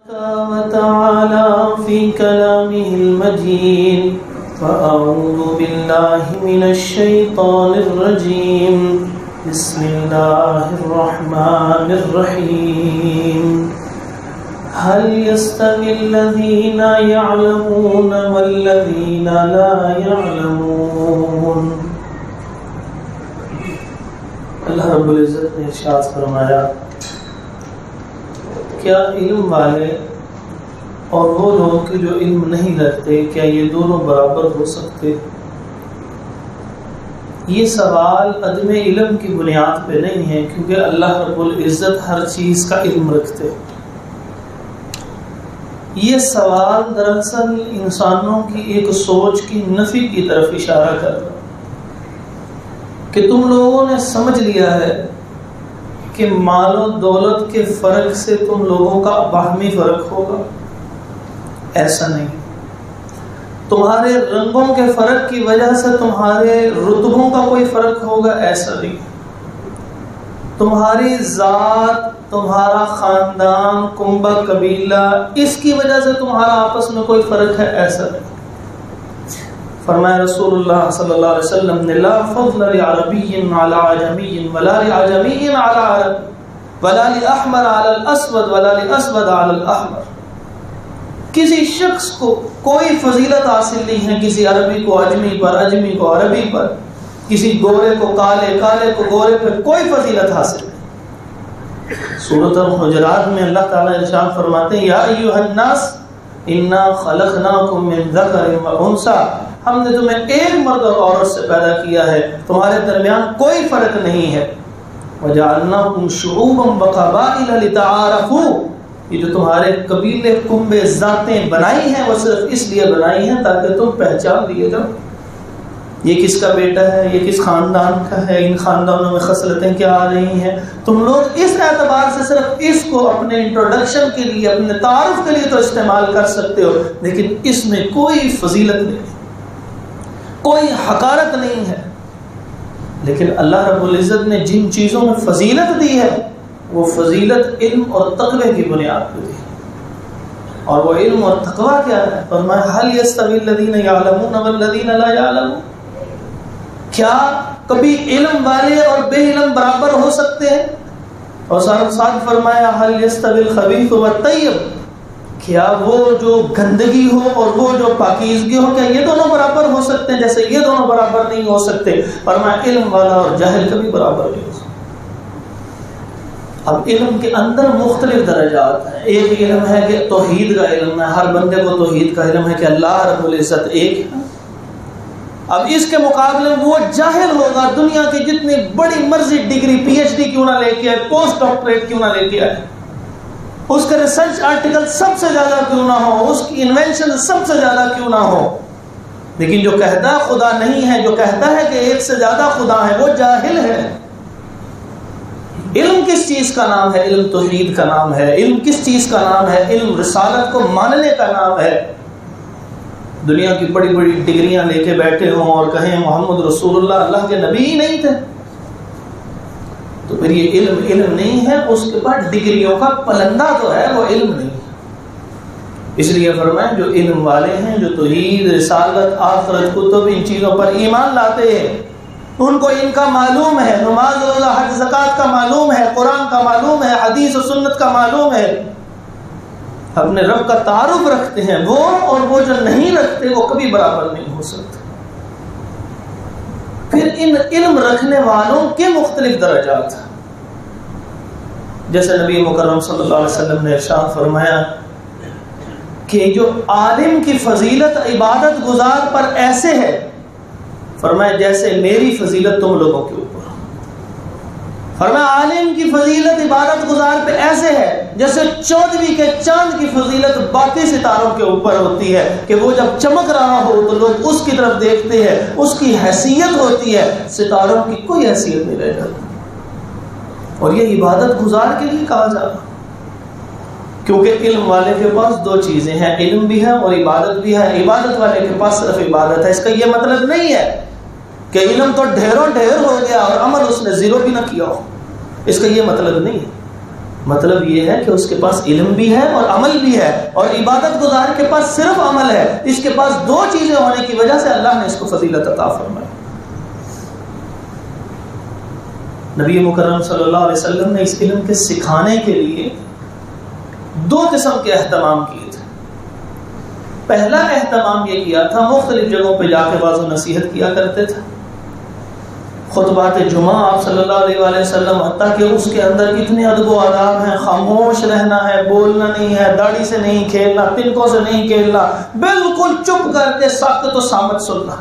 وتعالى في كلامه المجيد فأعوذ بالله من الشيطان الرجيم بسم الله الرحمن الرحيم هل يستوي الذين يعلمون والذين لا يعلمون۔ اللہ رب العزت نے ارشاد فرمایا، کیا علم والے اور وہ لوگ جو علم نہیں رکھتے، کیا یہ دونوں برابر ہو سکتے؟ یہ سوال عدم علم کی بنیاد پہ نہیں ہے، کیونکہ اللہ رب العزت ہر چیز کا علم رکھتے۔ یہ سوال دراصل انسانوں کی ایک سوچ کی نفی کی طرف اشارہ کر رہا کہ تم لوگوں نے سمجھ لیا ہے کہ مال و دولت کے فرق سے تم لوگوں کا باہمی فرق ہوگا۔ ایسا نہیں۔ تمہارے رنگوں کے فرق کی وجہ سے تمہارے رتبوں کا کوئی فرق ہوگا، ایسا نہیں۔ تمہاری ذات، تمہارا خاندان، کنبہ، قبیلہ، اس کی وجہ سے تمہارا آپس میں کوئی فرق ہے، ایسا نہیں۔ فرمایا رسول اللہ صلی اللہ علیہ وسلم نے، لا فضل لعربی علی عجمی ولا لعجمی علی عرب ولا لأحمر علی الاسود ولا لأسود علی الاحمر۔ کسی شخص کو کوئی فضیلت حاصل نہیں ہے کسی عربی کو اجمی پر، اجمی کو عربی پر، کسی گورے کو کالے، کالے کو گورے پر، کوئی فضیلت حاصل نہیں۔ سورۃ الحجرات میں اللہ تعالیٰ ارشاد فرماتے ہیں، یا ایھا الناس انا خلقناکم من ذکر وانثی، ہم نے تمہیں ایک مرد اور عورت سے پیدا کیا ہے، تمہارے درمیان کوئی فرق نہیں ہے۔ وجعلناکم شعوبا وقبائل لتعارفوا، یہ جو تمہارے قبیلے، کنبے، ذاتیں بنائی ہیں، وہ صرف اس لیے بنائی ہیں تاکہ تم پہچان لیے جاؤ، یہ کس کا بیٹا ہے، یہ کس خاندان کا ہے، ان خاندانوں میں خصلتیں کیا آ رہی ہیں۔ تم لوگ اس اعتبار سے صرف اس کو اپنے انٹروڈکشن کے لیے، اپنے تعارف کے لیے تو استعمال کر سکتے ہو، لیکن اس میں کوئی فضیلت نہیں، کوئی حقارت نہیں ہے۔ لیکن اللہ رب العزت نے جن چیزوں میں فضیلت دی ہے، وہ فضیلت علم اور تقوی کی بنیاد پہ دی، اور وہ علم اور تقوی کیا ہے؟ فرمایا ہل یستوی الذین یعلمون والذین لا یعلمون، کیا کبھی علم والے اور بے علم برابر ہو سکتے ہیں؟ اور ساتھ فرمایا ہل یستوی الخبیث والطیب، کیا وہ جو گندگی ہو اور وہ جو پاکیزگی ہو، کیا یہ دونوں برابر ہو سکتے ہیں؟ جیسے یہ دونوں برابر نہیں ہو سکتے، فرمایا علم والا اور جاہل کبھی برابر نہیں ہو سکتے۔ اب علم کے اندر مختلف درجات ہیں۔ ایک علم ہے کہ توحید کا علم ہے، ہر بندے کو توحید کا علم ہے کہ اللہ رب العزت ایک ہے۔ اب اس کے مقابلے وہ جاہل ہوگا، دنیا کی جتنی بڑی مرضی ڈگری، پی ایچ ڈی کیوں نہ لے کے آئے، پوسٹ ڈاکٹریٹ کیوں نہ لے کے آئے، اس کا ریسرچ آرٹیکل سب سے زیادہ کیوں نہ ہو، اس کی انوینشن سب سے زیادہ کیوں نہ ہو، لیکن جو کہتا ہے خدا نہیں ہے، جو کہتا ہے کہ ایک سے زیادہ خدا ہے، وہ جاہل ہے۔ علم کس چیز کا نام ہے؟ علم توحید کا نام ہے۔ علم کس چیز کا نام ہے؟ علم رسالت کو ماننے کا نام ہے۔ دنیا کی بڑی بڑی ڈگریاں لے کے بیٹھے ہوں اور کہیں محمد رسول اللہ کے نبی ہی نہیں تھے، تو پھر یہ علم نہیں ہے، اس کے بعد ڈگریوں کا پلندہ تو ہے، وہ علم نہیں ہے۔ اس لیے فرمائیں جو علم والے ہیں، جو توحید، رسالت، آخرت، کتب، ان چیزوں پر ایمان لاتے ہیں، ان کو ان کا معلوم ہے، نماز، روزہ، حج، زکوٰۃ کا معلوم ہے، قرآن کا معلوم ہے، حدیث و سنت کا معلوم ہے، اپنے رب کا تعارف رکھتے ہیں، وہ اور وہ جو نہیں رکھتے وہ کبھی برابر نہیں ہو سکتے۔ پھر ان علم رکھنے والوں کے مختلف درجات ہیں، جیسے نبی مکرم صلی اللہ علیہ وسلم نے ارشاد فرمایا کہ جو عالم کی فضیلت عبادت گزار پر ایسے ہے، فرمایا جیسے میری فضیلت تم لوگوں کے اوپر۔ فرمایا عالم کی فضیلت عبادت گزار پہ ایسے ہے جیسے 14ویں کے چاند کی فضیلت باقی ستاروں کے اوپر ہوتی ہے، کہ وہ جب چمک رہا ہو تو لوگ اس کی طرف دیکھتے ہیں، اس کی حیثیت ہوتی ہے، ستاروں کی کوئی حیثیت نہیں رہ جاتی۔ اور یہ عبادت گزار کے لیے کہا جاتا، کیونکہ علم والے کے پاس دو چیزیں ہیں، علم بھی ہے اور عبادت بھی ہے۔ عبادت والے کے پاس صرف عبادت ہے، اس کا یہ مطلب نہیں ہے کہ علم تو ڈھیروں ڈھیر ہو گیا اور عمل اس نے زیرو بھی نہ کیا ہو، اس کا یہ مطلب نہیں ہے۔ مطلب یہ ہے کہ اس کے پاس علم بھی ہے اور عمل بھی ہے، اور عبادت گزار کے پاس صرف عمل ہے. اس کے پاس دو چیزیں ہونے کی وجہ سے اللہ نے اس کو فضیلت عطا فرمائی. نبی مکرم صلی اللہ علیہ وسلم نے اس علم کے سکھانے کے لیے دو قسم کے اہتمام کیے تھے. پہلا اہتمام یہ کیا تھا، مختلف جگہوں پہ جا کے واعظ و نصیحت کیا کرتے تھے. خطبات جمعہ آپ صلی اللہ علیہ وآلہ وسلم، حتیٰ کہ اس کے اندر اتنے ادب و آداب ہیں، خاموش رہنا ہے، بولنا نہیں ہے، داڑھی سے نہیں کھیلنا، تنکوں سے نہیں کھیلنا، بالکل چپ کر کے ساکت و صامت سننا،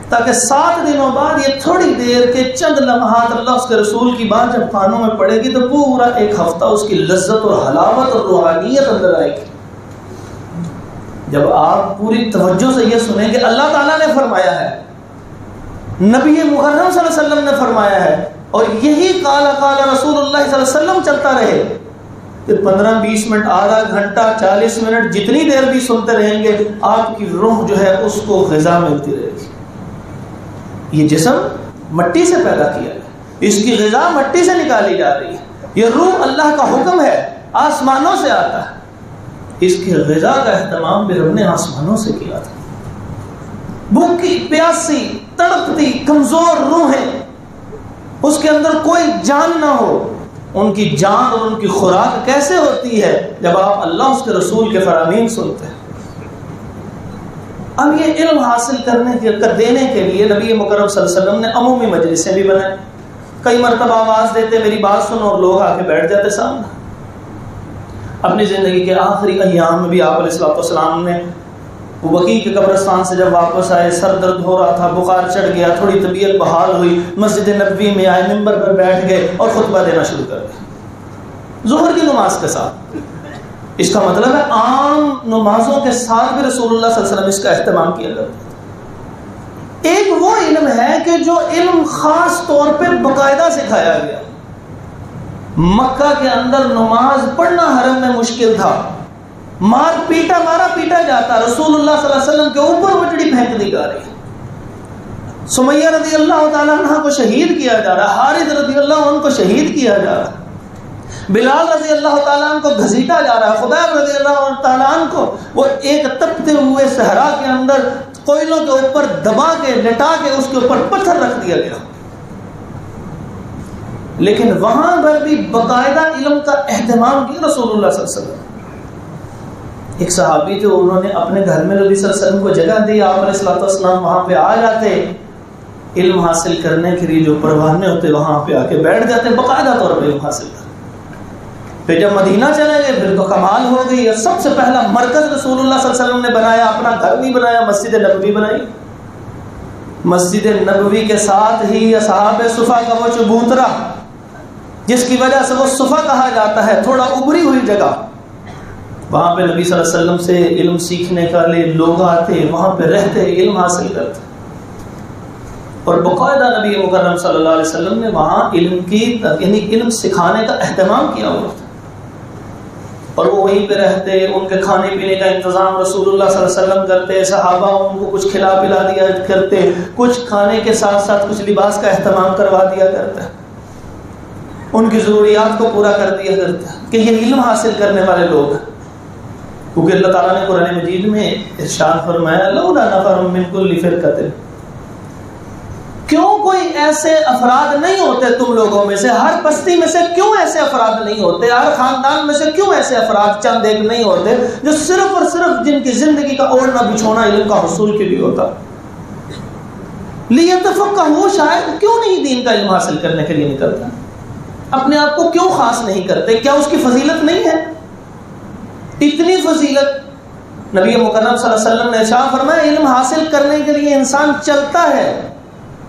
تاکہ 7 دنوں بعد یہ تھوڑی دیر کے چند لمحات اللہ اس کے رسول کی بات جب کانوں میں پڑے گی تو پورا ایک ہفتہ اس کی لذت اور حلاوت اور روحانیت اندر آئے گی. جب آپ پوری توجہ سے یہ سنیں کہ اللہ تعالیٰ نے فرمایا ہے، نبی محرم صلی اللہ علیہ وسلم نے فرمایا ہے، اور یہی قال رسول اللہ صلی اللہ علیہ وسلم چلتا رہے، پھر 15-20 منٹ، آدھا گھنٹہ، 40 منٹ، جتنی دیر بھی سنتے رہیں گے آپ کی روح جو ہے اس کو غذا ملتی رہے گی. یہ جسم مٹی سے پیدا کیا ہے، اس کی غذا مٹی سے نکالی جا رہی ہے. یہ روح اللہ کا حکم ہے، آسمانوں سے آتا ہے. اس کی غذا کا اہتمام بھی رب نے آسمانوں سے کیا تھا. بھوکی، پیاسی، تڑپتی، کمزور روحیں، اس کے اندر کوئی جان نہ ہو، ان کی جان اور ان کی خوراک کیسے ہوتی ہے جب آپ اللہ اس کے رسول کے فرامین سنتے ہیں. اب یہ علم حاصل دینے کے لیے نبی مکرم صلی اللہ علیہ وسلم نے عمومی مجلسیں بھی بنائیں. کئی مرتبہ آواز دیتے میری بات سنو، اور لوگ آ کے بیٹھ جاتے سامنے. اپنی زندگی کے آخری ایام میں بھی آپ علیہ السلام نے وقیع کے قبرستان سے جب واپس آئے، سر درد ہو رہا تھا، بخار چڑھ گیا، تھوڑی طبیعت بحال ہوئی، مسجد نبوی میں آئے، ممبر پر بیٹھ گئے اور خطبہ دینا شروع کر دیا ظہر کی نماز کے ساتھ. اس کا مطلب ہے عام نمازوں کے ساتھ بھی رسول اللہ صلی اللہ علیہ وسلم اس کا اہتمام کیا کرتے تھے. ایک وہ علم ہے کہ جو علم خاص طور پہ باقاعدہ سکھایا گیا. مکہ کے اندر نماز پڑھنا حرم میں مشکل تھا، مارا پیٹا جاتا، رسول اللہ صلی اللہ علیہ وسلم کے اوپر وٹڑی پھینک دی جا رہی، سمیہ رضی اللہ تعالیٰ عنہ کو شہید کیا جا رہا، حارث رضی اللہ عنہ کو شہید کیا جا رہا، بلال رضی اللہ تعالیٰ عنہ کو گھسیٹا جا رہا، خبیب رضی اللہ تعالیٰ عنہ کو وہ ایک تپتے ہوئے صحرا کے اندر کوئلوں کے اوپر دبا کے لٹا کے اس کے اوپر پتھر رکھ دیا گیا. لیکن وہاں پر بھی باقاعدہ علم کا اہتمام کیا رسول اللہ صلی اللہ علیہ وسلم. ایک صحابی تھے، انہوں نے اپنے گھر میں نبی صلی اللہ علیہ وسلم کو جگہ دی، آپ علیہ السلام وہاں پہ آ جاتے، علم حاصل کرنے کے لیے جو پروانے ہوتے وہاں پہ آ کے بیٹھ جاتے، باقاعدہ طور پہ علم حاصل کرتے. پھر جب مدینہ چلے گئے پھر تو کمال ہو گئی. سب سے پہلا مرکز رسول اللہ صلی اللہ علیہ وسلم نے بنایا، اپنا گھر نہیں بنایا، مسجد نبوی بنائی. مسجد نبوی کے ساتھ ہی اصحاب صفا کا وہ چبوترا جس کی وجہ سے وہ صفا کہا جاتا ہے، تھوڑا ابری ہوئی جگہ، وہاں پہ نبی صلی اللہ علیہ وسلم سے علم سیکھنے کے لیے لوگ آتے، وہاں پہ رہتے، علم حاصل کرتے. اور باقاعدہ نبی مکرم صلی اللہ علیہ وسلم نے وہاں علم کی یعنی علم سکھانے کا اہتمام کیا ہوا تھا. اور وہ وہیں پہ رہتے، ان کے کھانے پینے کا انتظام رسول اللہ صلی اللہ علیہ وسلم کرتے، صحابہ ان کو کچھ کھلا پلا دیا کرتے، کچھ کھانے کے ساتھ ساتھ کچھ لباس کا اہتمام کروا دیا کرتے، ان کی ضروریات کو پورا کر دیا کرتے کہ یہ علم حاصل کرنے والے لوگ ہیں. کیونکہ اللہ تعالیٰ نے قرآن مجید میں ارشاد فرمایا لولا نفر من کل فرقۃ، کیوں کوئی ایسے افراد نہیں ہوتے تم لوگوں میں سے، ہر بستی میں سے کیوں ایسے افراد نہیں ہوتے، ہر خاندان میں سے کیوں ایسے افراد چند ایک نہیں ہوتے جو صرف اور صرف جن کی زندگی کا اوڑھنا بچھونا علم کا حصول کے لیے ہوتا. لیتفقہوا، شاید کیوں نہیں دین کا علم حاصل کرنے کے لیے نکلتا، اپنے آپ کو کیوں خاص نہیں کرتے، کیا اس کی فضیلت نہیں ہے؟ اتنی فضیلت نبی مکرم صلی اللہ علیہ وسلم نے ارشاد فرمایا علم حاصل کرنے کے لیے انسان چلتا ہے،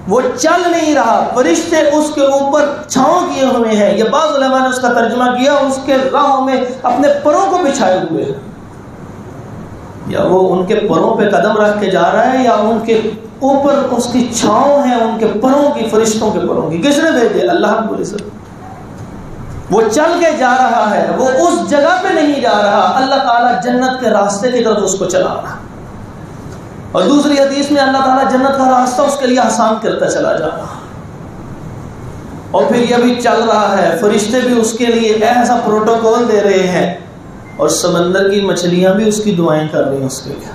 وہ چل نہیں رہا، فرشتے اس کے اوپر چھاؤں کیے ہوئے ہیں. یہ بعض علماء نے اس کا ترجمہ کیا اس کے راہوں میں اپنے پروں کو بچھائے ہوئے ہیں، یا وہ ان کے پروں پہ قدم رکھ کے جا رہا ہے یا ان کے اوپر اس کی چھاؤں ہے، ان کے پروں کی، فرشتوں کے پروں کی. کس نے بھیجے؟ اللہ رب العزت. وہ چل کے جا رہا ہے، وہ اس جگہ پہ نہیں جا رہا، اللہ تعالیٰ جنت کے راستے کی طرف اس کو چلا رہا. اور دوسری حدیث میں اللہ تعالیٰ جنت کا راستہ اس کے لیے آسان کرتا چلا جا رہا. اور پھر یہ بھی چل رہا ہے، فرشتے بھی اس کے لیے ایسا پروٹوکول دے رہے ہیں، اور سمندر کی مچھلیاں بھی اس کی دعائیں کر رہی ہیں اس کے لیے،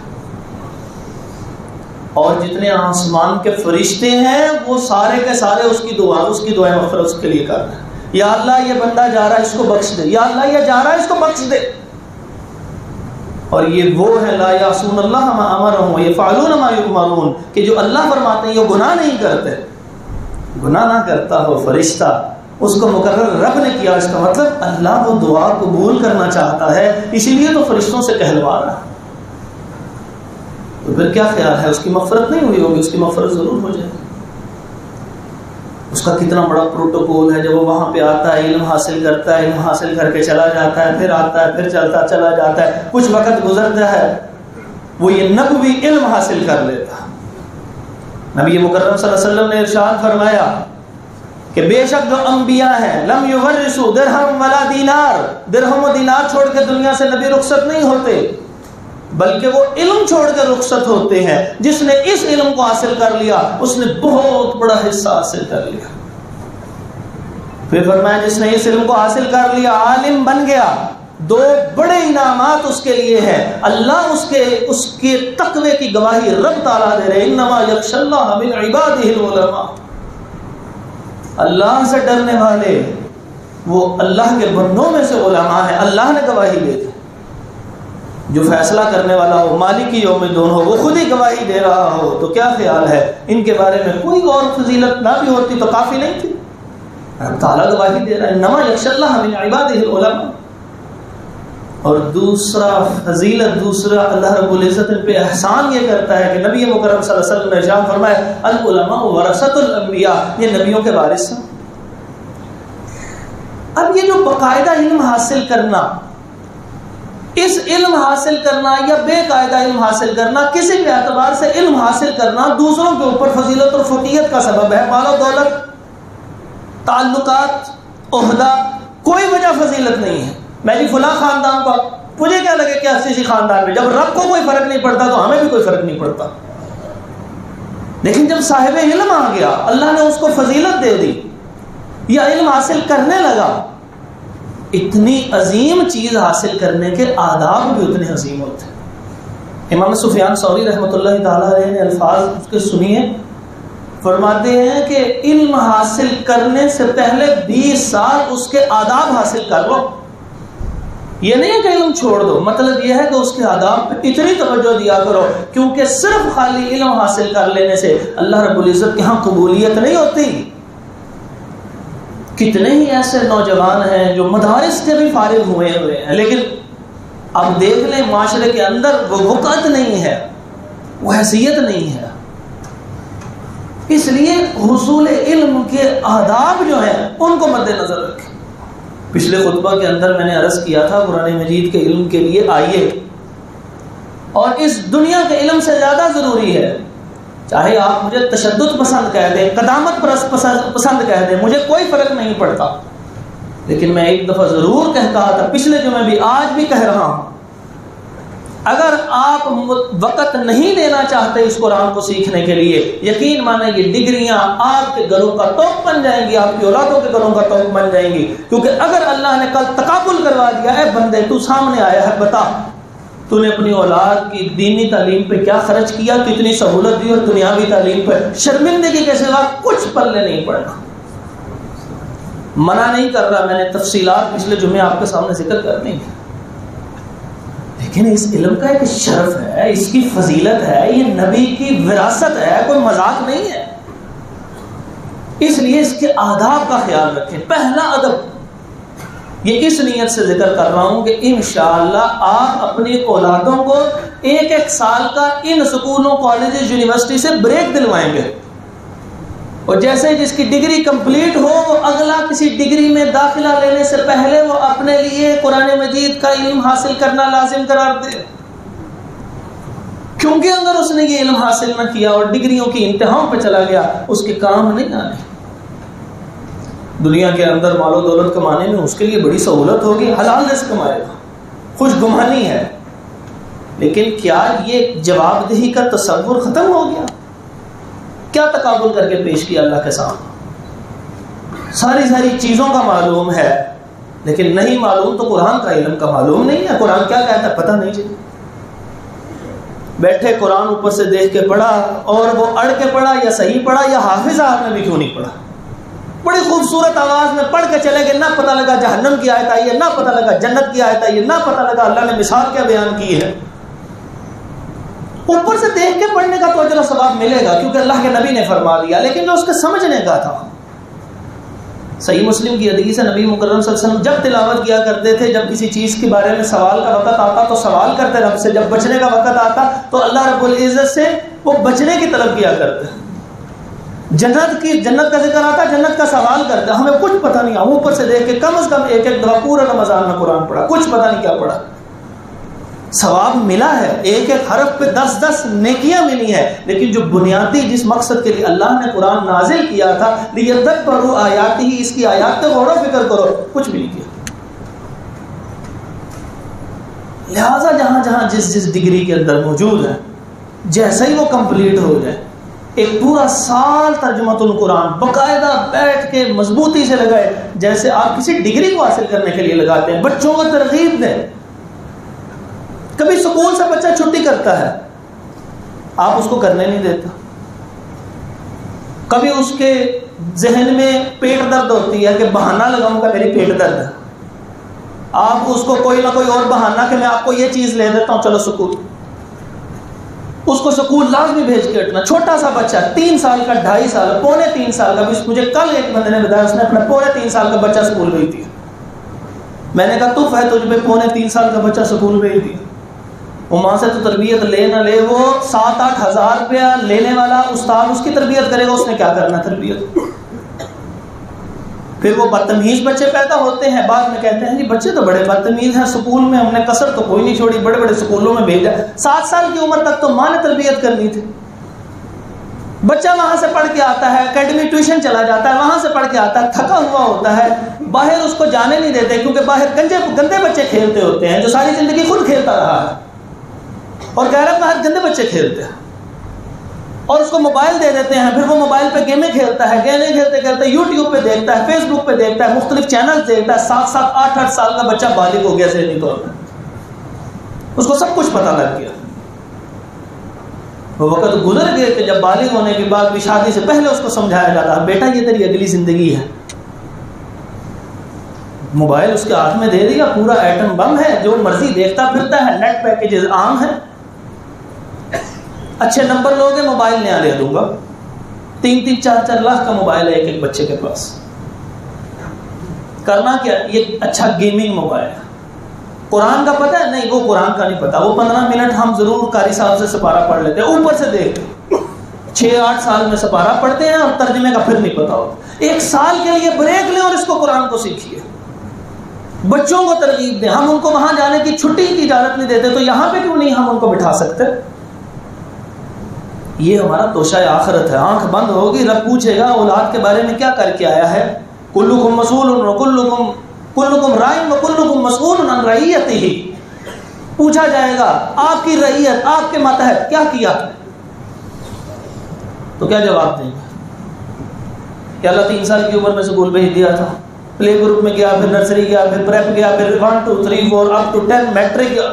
اور جتنے آسمان کے فرشتے ہیں وہ سارے کے سارے اس کی دعائیں مغفرت اس کے لیے کر رہے ہیں. یا اللہ یہ بندہ جا رہا ہے اس کو بخش دے، یا اللہ یہ جا رہا ہے اس کو بخش دے. اور یہ وہ ہے لا یعصون اللہ ما امرهم ویفعلون ما یؤمرون، کہ جو اللہ فرماتے ہیں یہ گناہ نہیں کرتے. گناہ نہ کرتا ہو فرشتہ، اس کو مقرر رب نے کیا، اس کا مطلب اللہ وہ دعا قبول کرنا چاہتا ہے، اسی لیے تو فرشتوں سے کہلوا رہا ہے. تو پھر کیا خیال ہے اس کی مغفرت نہیں ہوئی ہوگی؟ اس کی مغفرت ضرور ہو جائے گی. اس کا کتنا بڑا پروٹوکول ہے، جب وہ وہاں پہ آتا ہے علم حاصل کرتا ہے، علم حاصل کر کے چلا جاتا ہے، پھر آتا ہے، پھر چلتا چلا جاتا ہے، کچھ وقت گزرتا ہے وہ یہ نبوی علم حاصل کر لیتا. نبی مکرم صلی اللہ علیہ وسلم نے ارشاد فرمایا کہ بے شک جو انبیاء ہیں لم یورثوا درہم ولا دینار، درہم و دینار چھوڑ کے دنیا سے نبی رخصت نہیں ہوتے، بلکہ وہ علم چھوڑ کے رخصت ہوتے ہیں. جس نے اس علم کو حاصل کر لیا اس نے بہت بڑا حصہ حاصل کر لیا. پھر فرمایا جس نے اس علم کو حاصل کر لیا، عالم بن گیا، دو بڑے انعامات اس کے لیے ہیں. اللہ اس کے تقوی کی گواہی رب تعالیٰ دے رہے، انما یخشی اللہ من عبادہ العلماء، اللہ سے ڈرنے والے وہ اللہ کے بندوں میں سے علماء ہیں. اللہ نے گواہی دے دی. جو فیصلہ کرنے والا ہو، مالک یوم الدین ہو، وہ خود ہی گواہی دے رہا ہو، تو کیا خیال ہے ان کے بارے میں کوئی اور فضیلت نہ بھی ہوتی تو کافی نہیں تھی؟ رب تعالیٰ گواہی دے رہا ہے انما یخشی اللہ من عبادہ العلماء. اور دوسرا فضیلت، دوسرا اللہ رب العزت ان پہ احسان یہ کرتا ہے کہ نبی مکرم صلی اللہ علیہ وسلم نے ارشاد فرمایا العلماء ورثۃ الانبیاء، یہ نبیوں کے وارث ہیں. اب یہ جو باقاعدہ علم حاصل کرنا، اس علم حاصل کرنا یا بے قاعدہ علم حاصل کرنا، کسی بھی اعتبار سے علم حاصل کرنا دوسروں کے اوپر فضیلت اور فوقیت کا سبب ہے. مال و دولت، تعلقات، عہدہ، کوئی وجہ فضیلت نہیں ہے. میں جی فلاں خاندان کا، مجھے کیا لگے کہ اسی خاندان میں، جب رب کو کوئی فرق نہیں پڑتا تو ہمیں بھی کوئی فرق نہیں پڑتا. لیکن جب صاحب علم آ گیا، اللہ نے اس کو فضیلت دے دی یا علم حاصل کرنے لگا، اتنی عظیم چیز حاصل کرنے کے آداب بھی اتنے عظیم ہوتے ہیں. امام سفیان ثوری رحمۃ اللہ تعالیٰ علیہ نے الفاظ اس کے سنیے، فرماتے ہیں کہ علم حاصل کرنے سے پہلے 20 سال اس کے آداب حاصل کر لو. یہ نہیں ہے کہ علم چھوڑ دو، مطلب یہ ہے کہ اس کے آداب پہ اتنی توجہ دیا کرو، کیونکہ صرف خالی علم حاصل کر لینے سے اللہ رب العزت کے ہاں قبولیت نہیں ہوتی. کتنے ہی ایسے نوجوان ہیں جو مدارس کے بھی فارغ ہوئے ہیں، لیکن اب دیکھ لیں معاشرے کے اندر وہ وقت نہیں ہے، وہ حیثیت نہیں ہے. اس لیے حصول علم کے آداب جو ہیں ان کو مد نظر رکھیں. پچھلے خطبہ کے اندر میں نے عرض کیا تھا قرآن مجید کے علم کے لیے آئیے، اور اس دنیا کے علم سے زیادہ ضروری ہے. چاہے آپ مجھے تشدد پسند کہہ دیں، قدامت پسند کہہ دیں، مجھے کوئی فرق نہیں پڑتا، لیکن میں ایک دفعہ ضرور کہا تھا پچھلے جمعے بھی، آج بھی کہہ رہا ہوں، اگر آپ وقت نہیں دینا چاہتے اس قرآن کو سیکھنے کے لیے، یقین مانیں یہ ڈگریاں آپ کے گھروں کا توق بن جائیں گی، آپ کی اولادوں کے گھروں کا توق بن جائیں گی. کیونکہ اگر اللہ نے کل تقابل کروا دیا، اے بندے تو سامنے آیا ہے، بتا تو نے اپنی اولاد کی دینی تعلیم پہ کیا خرچ کیا، کتنی سہولت دی، اور دنیاوی تعلیم پہ شرمندگی کے سوا کچھ پلے نہیں پڑنا. منع نہیں کر رہا، میں نے تفصیلات پچھلے جمعے آپ کے سامنے ذکر کر دی، لیکن اس علم کا ایک شرف ہے، اس کی فضیلت ہے، یہ نبی کی وراثت ہے، کوئی مذاق نہیں ہے. اس لیے اس کے آداب کا خیال رکھیں. پہلا ادب یہ اس نیت سے ذکر کر رہا ہوں کہ انشاءاللہ آپ اپنی اولادوں کو 1-1 سال کا ان سکولوں، کالجز، یونیورسٹی سے بریک دلوائیں گے، اور جیسے جس کی ڈگری کمپلیٹ ہو وہ اگلا کسی ڈگری میں داخلہ لینے سے پہلے وہ اپنے لیے قرآن مجید کا علم حاصل کرنا لازم قرار دے. کیونکہ اگر اس نے یہ علم حاصل نہ کیا اور ڈگریوں کی انتہاؤں پہ چلا گیا، اس کے کام نہیں آنے. دنیا کے اندر مال و دولت کمانے میں اس کے لیے بڑی سہولت ہوگی، حلال رزق کمائے گا، خوش گمانی ہے، لیکن کیا یہ جواب دہی کا تصور ختم ہو گیا؟ کیا تقابل کر کے پیش کیا اللہ کے سامنے؟ ساری چیزوں کا معلوم ہے، لیکن نہیں معلوم تو قرآن کا علم کا معلوم نہیں ہے. قرآن کیا کہتا ہے پتہ نہیں چلتا. بیٹھے قرآن اوپر سے دیکھ کے پڑھا، اور وہ اڑ کے پڑھا یا صحیح پڑھا یا حافظ آپ نے بھی کیوں نہیں پڑھا، بڑی خوبصورت آواز میں پڑھ کے چلے گئے، نہ پتہ لگا جہنم کی آیت آئی ہے، نہ پتہ لگا جنت کی آیت آئی ہے، نہ پتہ لگا اللہ نے مثال کیا بیان کی ہے. اوپر سے دیکھ کے پڑھنے کا تو اجر و ثواب ملے گا کیونکہ اللہ کے نبی نے فرما دیا، لیکن جو اس کے سمجھنے کا تھا. صحیح مسلم کی حدیث ہے، نبی مکرم صلی اللہ علیہ وسلم جب تلاوت کیا کرتے تھے، جب کسی چیز کے بارے میں سوال کا وقت آتا تو سوال کرتے رب سے، جب بچنے کا وقت آتا تو اللہ رب العزت سے وہ بچنے کی طلب کیا کرتے. جنت کا ذکر آتا، جنت کا سوال کرتے. ہمیں کچھ پتہ نہیں، ہم اوپر سے دیکھ کے کم از کم ایک دفعہ پورا رمضان میں قرآن پڑھا، کچھ پتہ نہیں کیا پڑھا. ثواب ملا ہے، ایک حرف پہ 10 نیکیاں ملی ہیں، لیکن جو بنیادی جس مقصد کے لیے اللہ نے قرآن نازل کیا تھا لیدبروا آیاتہ، اس کی آیات پہ غور و فکر کرو، کچھ بھی نہیں کیا. لہٰذا جہاں جس ڈگری کے اندر موجود ہے، جیسا ہی وہ کمپلیٹ ہو جائے، ایک پورا سال ترجمۃ القرآن باقاعدہ بیٹھ کے مضبوطی سے لگائے، جیسے آپ کسی ڈگری کو حاصل کرنے کے لیے لگاتے ہیں. بچوں کو ترغیب دیں. کبھی سکول سے بچہ چھٹی کرتا ہے، آپ اس کو کرنے نہیں دیتا. کبھی اس کے ذہن میں پیٹ درد ہوتی ہے کہ بہانہ لگاؤں گا میری پیٹ درد ہے، آپ اس کو کوئی نہ کوئی اور بہانہ کہ میں آپ کو یہ چیز لے دیتا ہوں چلو سکول، اس کو سکول لازمی بھیج کے ہٹنا. چھوٹا سا بچہ 3 سال کا، 2.5 سال، 3.25 سال کا، مجھے کل ایک بندے نے بتایا اس نے اپنا 3.25 سال کا بچہ سکول بھیج دیا. میں نے کہا تف ہے تجھ پہ 3.25 سال کا بچہ سکول بھیج دیا. وہ ماں سے تو تربیت لے نہ لے، وہ 7-8 ہزار روپیہ لینے والا استاد اس کی تربیت کرے گا، اس نے کیا کرنا تربیت. پھر وہ بدتمیز بچے پیدا ہوتے ہیں، بعد میں کہتے ہیں جی بچے تو بڑے بدتمیز ہیں، سکول میں ہم نے کسر تو کوئی نہیں چھوڑی، بڑے بڑے سکولوں میں بھیجا. 7 سال کی عمر تک تو ماں نے تربیت کرنی تھی. بچہ وہاں سے پڑھ کے آتا ہے، اکیڈمی ٹیوشن چلا جاتا ہے، وہاں سے پڑھ کے آتا ہے، تھکا ہوا ہوتا ہے، باہر اس کو جانے نہیں دیتے کیونکہ باہر گندے بچے کھیلتے ہوتے ہیں جو ساری زندگی خود کھیلتا رہا ہے، اور کہہ رہا ہے باہر گندے بچے کھیلتے ہیں، اور اس کو موبائل دے دیتے ہیں. پھر وہ موبائل پہ گیمیں کھیلتا ہے، گیمیں کھیلتے کھیلتے یوٹیوب پہ دیکھتا ہے، فیس بک پہ دیکھتا ہے، مختلف چینل دیکھتا ہے. 7-7 8-8 سال کا بچہ بالغ ہو گیا ذہنی طور پر، اس کو سب کچھ پتہ لگ گیا. وہ وقت گزر گئے کہ جب بالغ ہونے کے بعد بھی شادی سے پہلے اس کو سمجھایا جاتا ہے بیٹا یہ تیری اگلی زندگی ہے. موبائل اس کے ہاتھ میں دے دیا، پورا ایٹم بم ہے، جو مرضی دیکھتا پھرتا ہے، نیٹ پیکیجز عام ہیں. اچھے نمبر لوگے موبائل نیا لے دوں گا. 3-3 4-4 لاکھ کا موبائل ہے ایک بچے کے پاس. کرنا کیا؟ یہ اچھا گیمنگ موبائل ہے. قرآن کا پتہ ہے؟ نہیں، وہ قرآن کا نہیں پتہ. وہ 15 منٹ ہم ضرور قاری صاحب سے سپارہ پڑھ لیتے ہیں، اوپر سے دیکھ 6-8 سال میں سپارہ پڑھتے ہیں اور ترجمے کا پھر نہیں پتا ہوتا. 1 سال کے لیے بریک لیں اور اس کو قرآن کو سیکھیے. بچوں کو ترغیب دیں. ہم ان کو وہاں جانے کی چھٹی کی اجازت نہیں دیتے، تو یہاں پہ کیوں نہیں ہم ان کو بٹھا سکتے؟ یہ ہمارا توشہ آخرت ہے. آنکھ بند ہوگی، رب پوچھے گا اولاد کے بارے میں کیا کر کے آیا ہے. کلکم مسئول کلکم رائن وکلکم مسئول عن رعیتہ. پوچھا جائے گا آپ کی رعیت، آپ کے ماتحت کیا کیا، تو کیا جواب دیں گے کہ اللہ 3 سال کی عمر میں اسکول بھیج دیا تھا، پلے گروپ میں گیا، پھر نرسری گیا، پھر پریپ گیا، پھر 1 2 3 4 اپ ٹو 10 میٹرک گیا،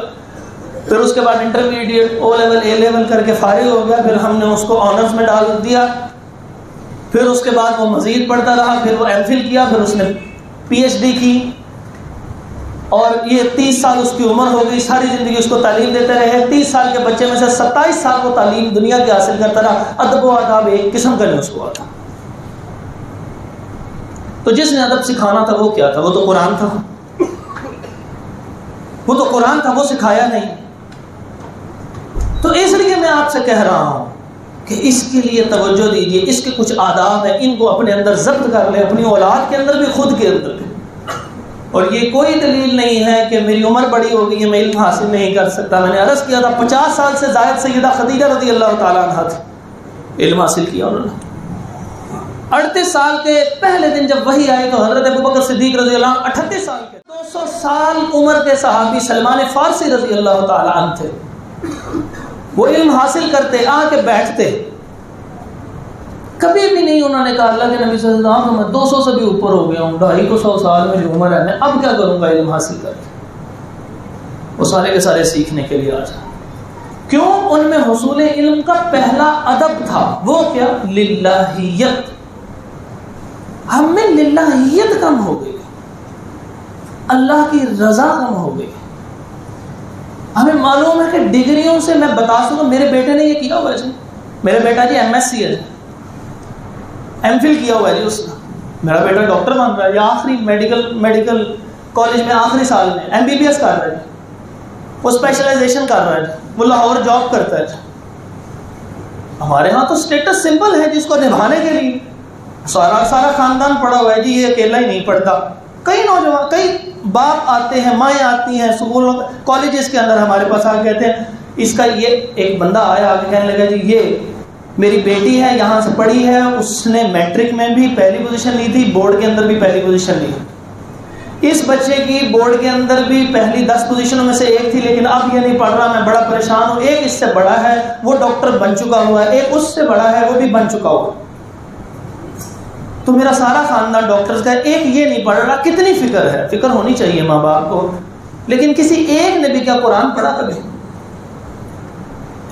پھر اس کے بعد انٹرمیڈیٹ او لیول اے لیول کر کے فارغ ہو گیا، پھر ہم نے اس کو آنرز میں ڈال دیا، پھر اس کے بعد وہ مزید پڑھتا رہا، پھر وہ ایم فل کیا، پھر اس نے پی ایچ ڈی کی، اور یہ 30 سال اس کی عمر ہو گئی. ساری زندگی اس کو تعلیم دیتے رہے. 30 سال کے بچے میں سے 27 سال وہ تعلیم دنیا کی حاصل کرتا رہا. ادب و آداب ایک قسم کا نہیں اس کو آتا. تو جس نے ادب سکھانا تھا وہ کیا تھا؟ وہ تو قرآن تھا. وہ تو قرآن تھا، وہ سکھایا نہیں. تو اس لیے میں آپ سے کہہ رہا ہوں کہ اس کے لیے توجہ دیجیے. اس کے کچھ آداب ہیں، ان کو اپنے اندر ضبط کر لیں، اپنی اولاد کے اندر بھی، خود کے اندر بھی. اور یہ کوئی دلیل نہیں ہے کہ میری عمر بڑی ہو گئی ہے میں علم حاصل نہیں کر سکتا. میں نے عرض کیا تھا 50 سال سے زائد سیدہ خدیجہ رضی اللہ تعالیٰ عنہ تھی، علم حاصل کیا انہوں نے. 38 سال کے پہلے دن جب وحی آئی تو حضرت ابوبکر صدیق رضی اللہ عنہ 38 سال کے 200 سال عمر کے صحابی سلمان فارسی رضی اللہ تعالیٰ عنہ تھے. وہ علم حاصل کرتے، آ کے بیٹھتے، کبھی بھی نہیں انہوں نے کہا اللہ کے نبی صلی اللہ علیہ وسلم میں 200 سے بھی اوپر ہو گیا ہوں، 250 سال میں جو عمر ہے میں اب کیا کروں گا علم حاصل کر کے. وہ سارے کے سارے سیکھنے کے لیے آ جائیں. کیوں؟ ان میں حصول علم کا پہلا ادب تھا، وہ کیا؟ للہیت. ہم میں للہیت کم ہو گئی، اللہ کی رضا کم ہو گئی. ہمیں معلوم ہے کہ ڈگریوں سے میں بتا سکوں میرے بیٹے نے یہ کیا ہوا ہے جی، میرا بیٹا جی MS ہے، ایم فل کیا ہوا ہے جی اس کا، میرا بیٹا ڈاکٹر بن رہا ہے یا آخری میڈیکل کالج میں آخری سال میں MBBS کر رہا ہے، وہ اسپیشلائزیشن کر رہا ہے، وہ لاہور جاب کرتا ہے. ہمارے ہاں تو اسٹیٹس سمپل ہے جس کو نبھانے کے لیے سارا خاندان پڑھا ہوا ہے جی، یہ اکیلا ہی نہیں پڑھتا. کئی نوجوان، کئی باپ آتے ہیں، مائیں آتی ہیں اسکولوں کالجز کے اندر ہمارے پاس آ کے کہتے ہیں اس کا یہ ایک بندہ آیا آگے کہنے لگا جی یہ میری بیٹی ہے یہاں سے پڑھی ہے، اس نے میٹرک میں بھی پہلی پوزیشن لی تھی، بورڈ کے اندر بھی پہلی پوزیشن لی. اس بچے کی بورڈ کے اندر بھی پہلی 10 پوزیشنوں میں سے ایک تھی، لیکن اب یہ نہیں پڑھ رہا، میں بڑا پریشان ہوں. ایک اس سے بڑا ہے وہ ڈاکٹر بن چکا ہوا ہے، ایک اس سے بڑا ہے وہ بھی بن چکا ہوا. تو میرا سارا خاندان ڈاکٹرز کا ہے، ایک یہ نہیں پڑھ رہا. کتنی فکر ہے، فکر ہونی چاہیے ماں باپ کو. لیکن کسی ایک نے بھی کیا قرآن پڑھا؟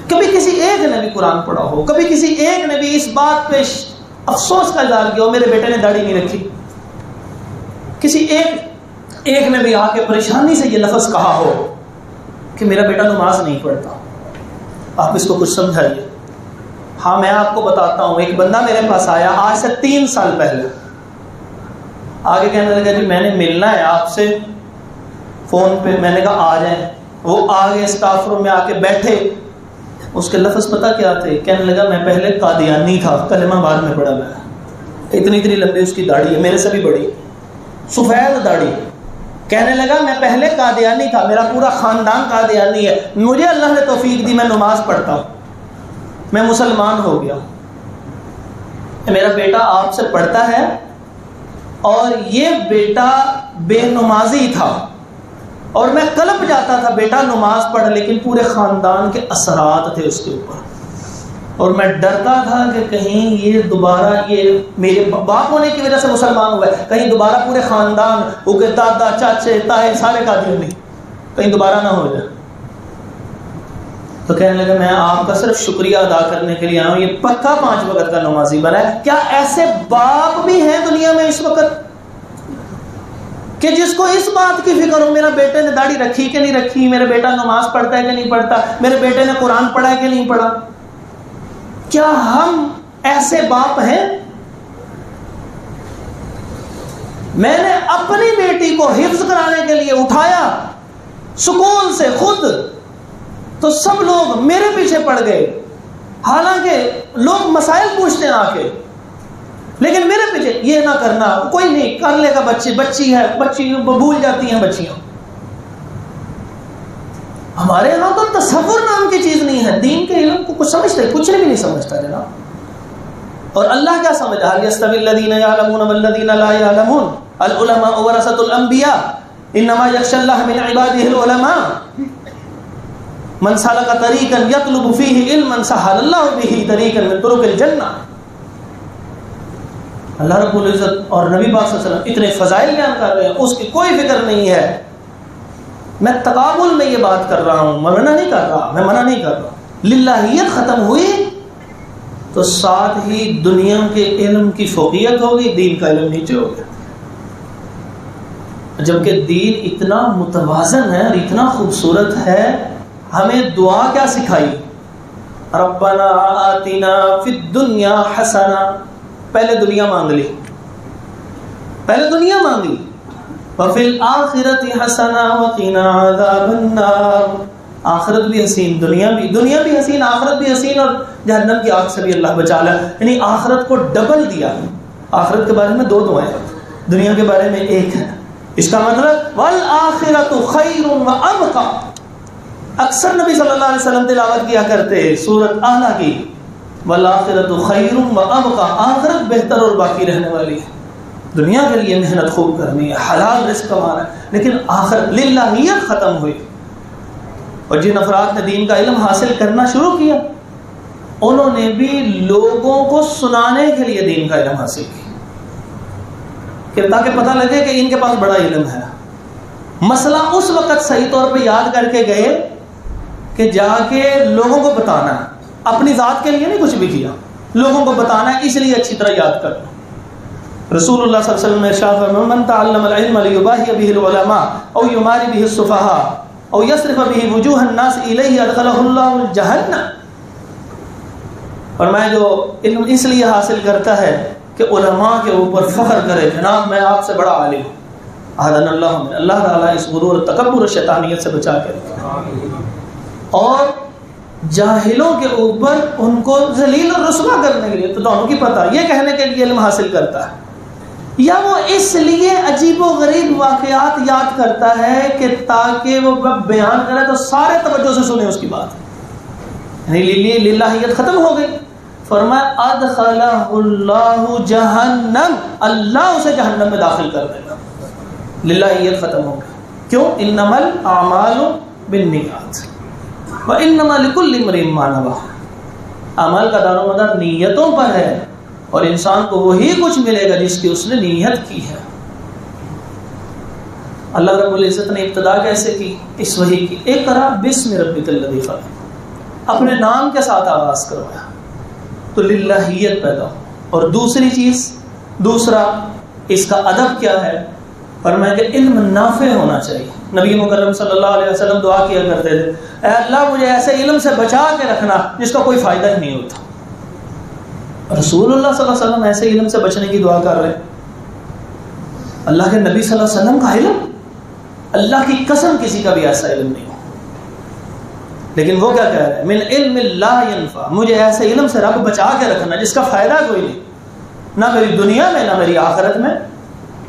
کبھی کسی ایک نے بھی قرآن پڑھا ہو؟ کبھی کسی ایک نے بھی اس بات پہ افسوس کا اظہار کیا ہو میرے بیٹے نے داڑھی نہیں رکھی؟ کسی ایک نے بھی آ کے پریشانی سے یہ لفظ کہا ہو کہ میرا بیٹا نماز نہیں پڑھتا؟ آپ اس کو کچھ سمجھائیے. ہاں میں آپ کو بتاتا ہوں، ایک بندہ میرے پاس آیا آج سے 3 سال پہلے، آگے کہنے لگا جی میں نے ملنا ہے آپ سے فون پہ. میں نے کہا آ جائیں. وہ آگے اسٹاف روم میں آ کے بیٹھے. اس کے لفظ پتہ کیا تھے؟ کہنے لگا میں پہلے قادیانی تھا، کلمہ بعد میں پڑھا. میں اتنی لمبی اس کی داڑھی ہے، میرے سے بھی بڑی، سفید داڑھی. کہنے لگا میں پہلے قادیانی تھا، میرا پورا خاندان قادیانی ہے، مجھے اللہ نے توفیق دی میں نماز پڑھتا ہوں، میں مسلمان ہو گیا. میرا بیٹا آپ سے پڑھتا ہے اور یہ بیٹا بے نمازی تھا اور میں کلپ جاتا تھا بیٹا نماز پڑھ، لیکن پورے خاندان کے اثرات تھے اس کے اوپر. اور میں ڈرتا تھا کہ کہیں یہ دوبارہ، یہ میرے باپ ہونے کی وجہ سے مسلمان ہوا ہے، کہیں دوبارہ پورے خاندان وہ کہ دادا چاچے تائے سارے قادیانی کہیں دوبارہ نہ ہو جائے. تو کہنے لگا میں آپ کا صرف شکریہ ادا کرنے کے لیے آیا ہوں، یہ پکا 5 وقت کا نمازی بنا ہے. کیا ایسے باپ بھی ہیں دنیا میں اس وقت کہ جس کو اس بات کی فکر ہو میرا بیٹے نے داڑھی رکھی کہ نہیں رکھی، میرا بیٹا نماز پڑھتا ہے کہ نہیں پڑھتا، میرے بیٹے نے قرآن پڑھا ہے کہ نہیں پڑھا؟ کیا ہم ایسے باپ ہیں؟ میں نے اپنی بیٹی کو حفظ کرانے کے لیے اٹھایا سکول سے خود، تو سب لوگ میرے پیچھے پڑ گئے، حالانکہ لوگ مسائل پوچھتے ہیں آ کے، لیکن میرے پیچھے یہ نہ کرنا، کوئی نہیں کر لے گا، بچی ہے، بچی بھول جاتی ہیں بچیاں. ہمارے یہاں تو تصور نام کی چیز نہیں ہے، دین کے علم کو کچھ سمجھتے، کچھ بھی نہیں سمجھتا جناب. اور اللہ کیا سمجھا؟ هل يستوي الذين يعلمون والذين لا يعلمون العلماء ورثة الانبياء انما يخشى الله من عباده العلماء من سلك طريقا يطلب فيه علما سهل الله به طريقا من طرق الجنة. اللہ رب العزت اور نبی پاک صلی اللہ علیہ وسلم اتنے فضائل بیان کر رہے ہیں، اس کی کوئی فکر نہیں ہے. میں تقابل میں یہ بات کر رہا ہوں، میں منع نہیں کر رہا. للہیت ختم ہوئی تو ساتھ ہی دنیا کے علم کی فوقیت ہوگی، دین کا علم نیچے ہو گیا. جبکہ دین اتنا متوازن ہے اور اتنا خوبصورت ہے. ہمیں دعا کیا سکھائی؟ ربنا آتنا فی الدنیا حسنہ. پہلے دنیا مانگ لی، وفی الآخرۃ حسنہ وقنا عذاب النار. آخرت بھی حسین، دنیا بھی حسین، آخرت بھی حسین، اور جہنم کی آگ سے بھی اللہ بچا لے. یعنی آخرت کو ڈبل دیا. آخرت کے بارے میں 2 دعائیں، دنیا کے بارے میں 1 ہے. اس کا مطلب والآخرۃ خیر وابقی. اکثر نبی صلی اللہ علیہ وسلم تلاوت کیا کرتے سورۃ اعلیٰ کی، والآخرۃ خیر وابقی. آخرت بہتر اور باقی رہنے والی ہے. دنیا کے لیے محنت خوب کرنی ہے، حلال رزق کمانا ہے، لیکن آخرت للہیت ختم ہوئی. اور جن افراد نے دین کا علم حاصل کرنا شروع کیا انہوں نے بھی لوگوں کو سنانے کے لیے دین کا علم حاصل کیا کہ تاکہ پتہ لگے کہ ان کے پاس بڑا علم ہے. مسئلہ اس وقت صحیح طور پہ یاد کر کے گئے کہ جا کے لوگوں کو بتانا ہے, اپنی ذات کے لیے نہیں کچھ بھی کیا, لوگوں کو بتانا ہے, اس لیے اچھی طرح یاد کرنا. رسول اللہ صلی اللہ علیہ وسلم نے ارشاد فرمایا من تعلم العلم لیباہی به العلماء او یماری به السفہاء او یصرف به وجوہ الناس الیہ ادخلہ اللہ الجہنم. فرمایا جو علم اس لیے حاصل کرتا ہے کہ علماء کے اوپر فخر کرے, جناب میں آپ سے بڑا عالم ہوں. احدن اللہ من, اللہ تعالیٰ اس غرور تکبر و شیطانیت سے بچا کے رکھے. اور جاہلوں کے اوپر ان کو ذلیل اور رسوا کرنے کے لیے, تو دونوں کی پتہ, یہ کہنے کے لیے علم حاصل کرتا ہے یا وہ اس لیے عجیب و غریب واقعات یاد کرتا ہے کہ تاکہ وہ بیان کرے تو سارے توجہ سے سنیں اس کی بات. یعنی للہیت ختم ہو گئی. فرمایا ادخلہ اللہ جہنم, اللہ اسے جہنم میں داخل کر دے گا. للہیت ختم ہو گئی. کیوں؟ انما الاعمال بالنیات وانما لکل امرئ ما نوى. عمل کا دار و مدار نیتوں پر ہے, اور انسان کو وہی کچھ ملے گا جس کی اس نے نیت کی ہے. اللہ رب العزت نے ابتدا کیسے کی اس وحی کی؟ اقرأ باسم ربک الذی خلق, اپنے نام کے ساتھ آغاز کروایا تو للہیت پیدا ہو. اور دوسری چیز, دوسرا اس کا ادب کیا ہے؟ فرمایا کہ علم نافع ہونا چاہیے. نبی مکرم صلی اللہ علیہ وسلم دعا کیا کرتے تھے, اے اللہ مجھے ایسے علم سے بچا کے رکھنا جس کا کوئی فائدہ ہی نہیں ہوتا. رسول اللہ صلی اللہ علیہ وسلم ایسے علم سے بچنے کی دعا کر رہے ہیں. اللہ کے نبی صلی اللہ علیہ وسلم کا علم, اللہ کی قسم کسی کا بھی ایسا علم نہیں ہو. لیکن وہ کیا کہہ رہے ہیں؟ من علم لا ينفع, مجھے ایسے علم سے رب بچا کے رکھنا جس کا فائدہ کوئی نہیں, نہ میری دنیا میں نہ میری آخرت میں.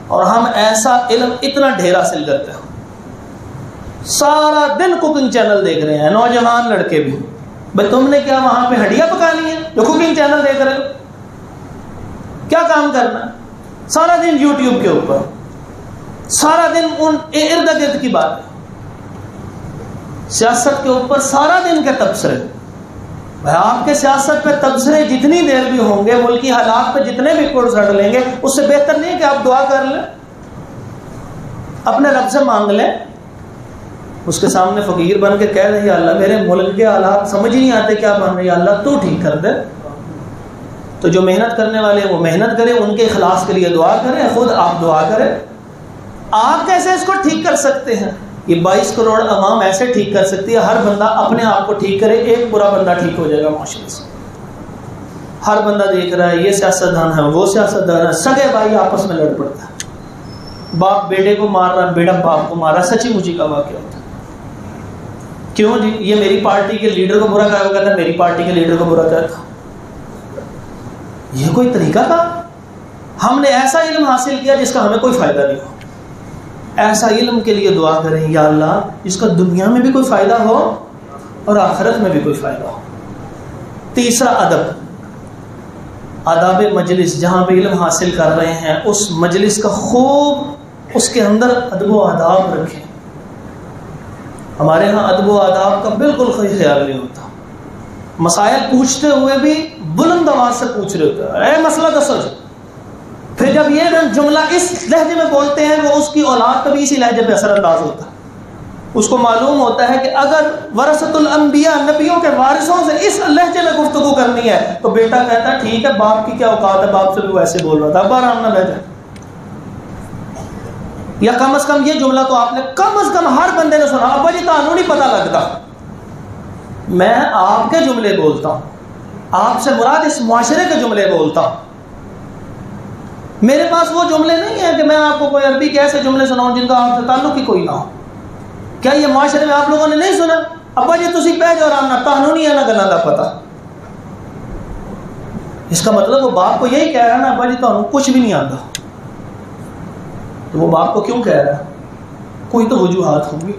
اور ہم ایسا علم اتنا ڈھیر حاصل کرتے ہیں, سارا دن کوکنگ چینل دیکھ رہے ہیں نوجوان لڑکے بھی. بھائی تم نے کیا وہاں پہ ہڈیاں پکانی ہے جو کوکنگ چینل دیکھ رہے ہو؟ کیا کام کرنا ہے؟ سارا دن یوٹیوب کے اوپر, سارا دن ان ارد گرد کی بات, سیاست کے اوپر سارا دن کے تبصرے. بھائی آپ کے سیاست پہ تبصرے جتنی دیر بھی ہوں گے, ملکی حالات پہ جتنے بھی کوڑ سڑ لیں گے, اس سے بہتر نہیں کہ آپ دعا کر لیں, اپنے رب سے مانگ لیں. اس کے سامنے فقیر بن کے کہہ رہے اللہ میرے ملک کے حالات سمجھ ہی نہیں آتے کیا بن رہی, اللہ تو ٹھیک کر دے. تو جو محنت کرنے والے ہیں وہ محنت کریں, ان کے اخلاص کے لیے دعا کریں, خود آپ دعا کریں. آپ کیسے اس کو ٹھیک کر سکتے ہیں؟ یہ 22 کروڑ عوام ایسے ٹھیک کر سکتی ہے. ہر بندہ اپنے آپ کو ٹھیک کرے, ایک برا بندہ ٹھیک ہو جائے گا معاشرے سے. ہر بندہ دیکھ رہا ہے یہ سیاستدان ہے وہ سیاستدان ہے, سگے بھائی آپس میں لڑ پڑتا ہے, باپ بیٹے کو مار رہا, بیٹا باپ کو مار رہا. سچی مچی کا واقعہ ہوتا ہے. کیوں جی؟ یہ میری پارٹی کے لیڈر کو برا کہا, کہتا ہے میری پارٹی کے لیڈر کو برا کہتا. یہ کوئی طریقہ تھا؟ ہم نے ایسا علم حاصل کیا جس کا ہمیں کوئی فائدہ نہیں ہو. ایسا علم کے لیے دعا کریں, یا اللہ جس کا دنیا میں بھی کوئی فائدہ ہو اور آخرت میں بھی کوئی فائدہ ہو. تیسرا ادب, آداب مجلس. جہاں پہ علم حاصل کر رہے ہیں اس مجلس کا خوب اس کے اندر ادب و آداب رکھیں. ہمارے ہاں ادب و آداب کا بالکل کوئی خیال نہیں ہوتا. مسائل پوچھتے ہوئے بھی بلند آواز سے پوچھ رہے ہوتے ہیں, اے مسئلہ دسو. پھر جب یہ جملہ اس لہجے میں بولتے ہیں, وہ اس کی اولاد کا بھی اسی لہجے پہ اثر انداز ہوتا ہے. اس کو معلوم ہوتا ہے کہ اگر ورثۃ الانبیاء, نبیوں کے وارثوں سے اس لہجے میں گفتگو کرنی ہے تو بیٹا کہتا ہے ٹھیک ہے, باپ کی کیا اوقات ہے, باپ سے بھی ویسے بول رہا تھا, اب آرام نہ بیٹھے. یا کم از کم یہ جملہ تو آپ نے کم از کم ہر بندے نے سنا, ابا جی تانوں نہیں پتہ لگتا, میں آپ کے جملے بولتا ہوں, آپ سے مراد اس معاشرے کے جملے بولتا ہوں. میرے پاس وہ جملے نہیں ہیں کہ میں آپ کو کوئی عربی کے ایسے جملے سناؤں جن کا آپ سے تعلق ہی کوئی نہ ہو. کیا یہ معاشرے میں آپ لوگوں نے نہیں سنا, ابا جی تسی پہ جو آرام نہ تانوں نہیں ہے نہ گلا دا پتہ. اس کا مطلب وہ باپ کو یہی کہہ رہا ہے نا, ابا جی تانوں کچھ بھی نہیں آتا. تو وہ باپ کو کیوں کہہ رہا ہے؟ کوئی تو وجوہات ہوں گی.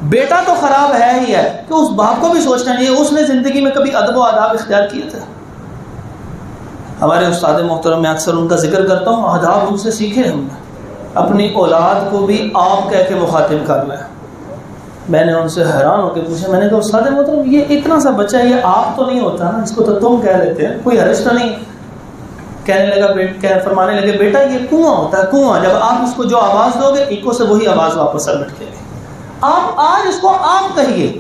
بیٹا تو خراب ہے ہی ہے کہ اس باپ کو بھی سوچنا چاہیے اس نے زندگی میں کبھی ادب و آداب اختیار کیے تھے. ہمارے استاد محترم میں اکثر ان کا ذکر کرتا ہوں, آداب ان سے سیکھے ہم نے. اپنی اولاد کو بھی آپ کہہ کے مخاطب کرنا ہے. میں نے ان سے حیران ہو کے پوچھا، میں نے کہا استاد محترم یہ اتنا سا بچہ ہے، یہ آپ تو نہیں ہوتا نا، اس کو تو تم کہہ لیتے ہیں، کوئی حرج تو نہیں؟ کہنے لگا، فرمانے لگے بیٹا یہ کنواں ہوتا ہے، کنواں، جب آپ اس کو جو آواز دو گے ایکو سے وہی آواز واپس لٹکے گی۔ آپ آج اس کو آپ کہیے،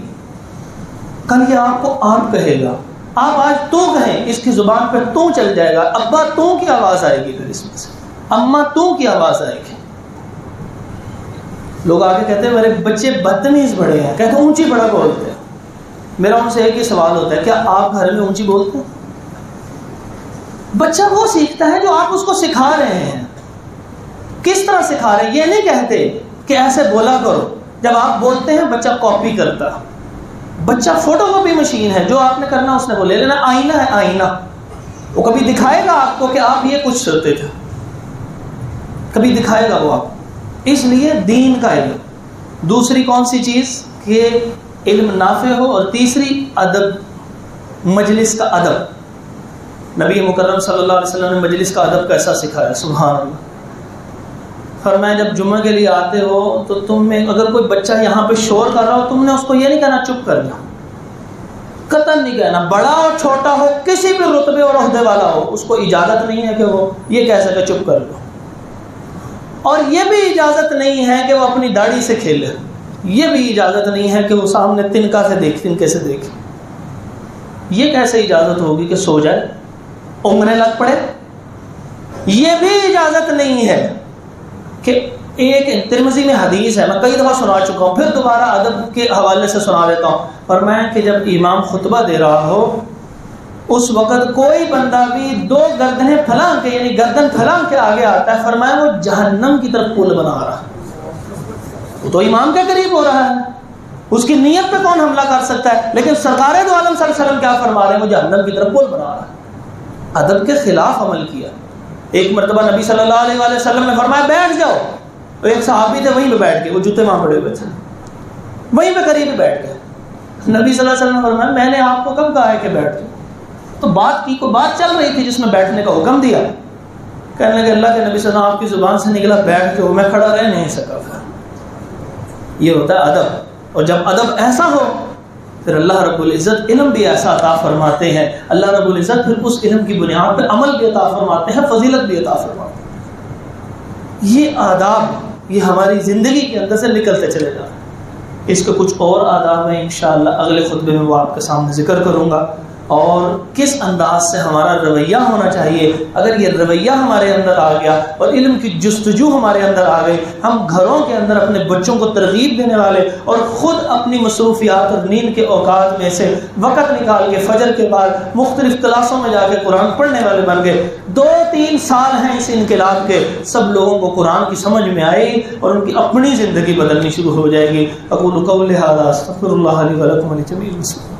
کل یہ آپ کو آپ کہے گا، آپ آج تو کہیں، اس کی زبان پہ تو چل جائے گا، ابا تو کی آواز آئے گی، پھر اس میں سے اماں تو کی آواز آئے گی۔ لوگ آگے کہتے ہیں میرے بچے بدتمیز بڑے ہیں، کہتے ہیں اونچی بڑا بولتے ہیں۔ میرا ان سے ایک ہی سوال ہوتا ہے، کیا آپ گھر میں اونچی بولتے ہیں؟ بچہ وہ سیکھتا ہے جو آپ اس کو سکھا رہے ہیں۔ کس طرح سکھا رہے ہیں؟ یہ نہیں کہتے کہ ایسے بولا کرو، جب آپ بولتے ہیں بچہ کاپی کرتا۔ بچہ فوٹو کاپی مشین ہے، جو آپ نے کرنا اس نے وہ لے لینا، آئینہ ہے آئینہ، وہ کبھی دکھائے گا آپ کو کہ آپ یہ کچھ کرتے تھے، کبھی دکھائے گا وہ آپ۔ اس لیے دین کا علم، دوسری کون سی چیز کہ علم نافع ہو، اور تیسری ادب، مجلس کا ادب۔ نبی مکرم صلی اللہ علیہ وسلم نے مجلس کا ادب کیسا سکھایا، سبحان اللہ۔ فرمایا جب جمعہ کے لیے آتے ہو تو تم میں اگر کوئی بچہ یہاں پہ شور کر رہا ہو، تم نے اس کو یہ نہیں کہنا چپ کر جا، قطعاً نہیں کہنا، بڑا اور چھوٹا ہو، کسی بھی رتبے اور عہدے والا ہو، اس کو اجازت نہیں ہے کہ وہ یہ کہہ سکے چپ کر لو۔ اور یہ بھی اجازت نہیں ہے کہ وہ اپنی داڑھی سے کھیلے، یہ بھی اجازت نہیں ہے کہ وہ سامنے تنکے سے دیکھے۔ یہ کیسے اجازت ہوگی کہ سو جائے، اونگنے لگ پڑے؟ یہ بھی اجازت نہیں ہے کہ ایک ترمذی میں حدیث ہے، میں کئی دفعہ سنا چکا ہوں، پھر دوبارہ ادب کے حوالے سے سنا دیتا ہوں، فرمایا کہ جب امام خطبہ دے رہا ہو اس وقت کوئی بندہ بھی دو گردنیں پھلانگ کے، یعنی گردن پھلانگ کے آگے آتا ہے، فرمایا وہ جہنم کی طرف پل بنا رہا ہے، وہ تو امام کے قریب ہو رہا ہے، اس کی نیت پہ کون حملہ کر سکتا ہے؟ لیکن سرکار دو عالم صلی اللہ علیہ وسلم کیا فرما رہے ہیں؟ وہ جہنم کی طرف پل بنا رہا ہے۔ ادب کے خلاف عمل کیا۔ ایک مرتبہ نبی صلی اللہ علیہ وآلہ وسلم نے فرمایا بیٹھ جاؤ، تو ایک صحابی تھے وہیں پہ بیٹھ گئے، وہ جوتے وہاں پڑے ہوئے تھے، وہیں پہ قریب ہی بیٹھ گئے۔ نبی صلی اللہ علیہ وسلم نے فرمایا میں نے آپ کو کب کہا ہے کہ بیٹھ جاؤ؟ تو بات چل رہی تھی جس میں بیٹھنے کا حکم دیا۔ کہنے لگے اللہ کے نبی صلی اللہ علیہ وسلم آپ کی زبان سے نکلا بیٹھ جاؤ، میں کھڑا رہ نہیں سکا۔ یہ ہوتا ہے ادب، اور جب ادب ایسا ہو پھر اللہ رب العزت علم بھی ایسا عطا فرماتے ہیں، اللہ رب العزت پھر اس علم کی بنیاد پہ عمل بھی عطا فرماتے ہیں، فضیلت بھی عطا فرماتے ہیں۔ یہ آداب یہ ہماری زندگی کے اندر سے نکلتے چلے جاتے ہیں۔ اس کے کچھ اور آداب ہیں، انشاءاللہ اگلے خطبے میں وہ آپ کے سامنے ذکر کروں گا، اور کس انداز سے ہمارا رویہ ہونا چاہیے۔ اگر یہ رویہ ہمارے اندر آ گیا اور علم کی جستجو ہمارے اندر آ گئی، ہم گھروں کے اندر اپنے بچوں کو ترغیب دینے والے اور خود اپنی مصروفیات اور نیند کے اوقات میں سے وقت نکال کے فجر کے بعد مختلف کلاسوں میں جا کے قرآن پڑھنے والے بن گئے۔ 2-3 سال ہیں اس انقلاب کے، سب لوگوں کو قرآن کی سمجھ میں آئے گی اور ان کی اپنی زندگی بدلنی شروع ہو جائے گی۔ اقول قولی ھذا استغفر اللہ لی ولکم ولجمیع المسلمین۔